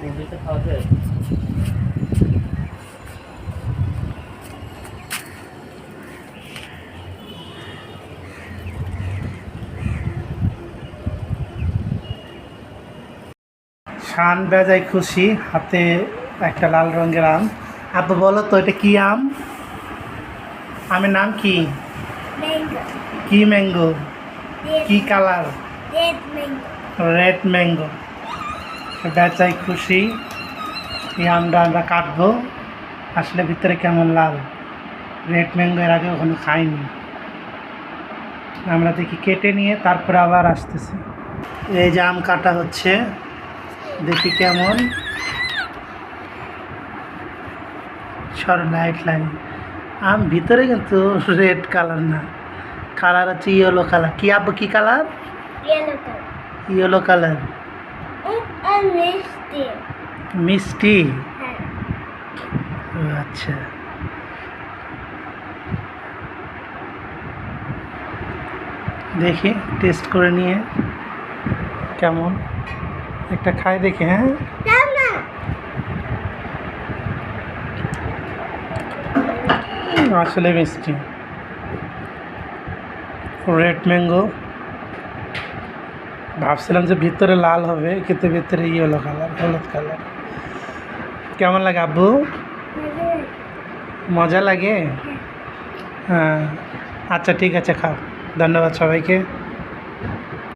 মুরগিতে খাওয়া যায়। শান বেজায় খুশি, হাতে একটা লাল রঙের আম। আপু বলো তো এটা কি আম? আমের নাম কি? Mango. কি ম্যাঙ্গো? কি colour? Red mango. Red mango. বেচাই খুশি। এই আমটা আমরা কাটবো। আসলে ভিতরে কেমন লাল। রেড ম্যাঙ্গো এর আগে কখনো খাইনি। আমরা দেখি কেটে নিয়ে তারপরে আবার আসতেছি। এই যে আম কাটা হচ্ছে, দেখি কেমন। সর লাইট লাইন আম ভিতরে কিন্তু রেড কালার না, কালার হচ্ছে ইয়েলো কালার। কি আব্বু কি colour? Yellow color. Yellow colour. And misty. মিষ্টি। হ্যাঁ। ও আচ্ছা, দেখি টেস্ট করে নিয়ে কেমন একটা খাই দেখি। হ্যাঁ না আসলে মিষ্টি। Red mango. ভাবছিলাম যে ভিতরে লাল হবে, কিন্তু ভিতরে ইয়েলো কালার, হলুদ কালার। কেমন লাগে আব্বু? মজা লাগে? হ্যাঁ আচ্ছা ঠিক আছে, খাও। ধন্যবাদ সবাইকে।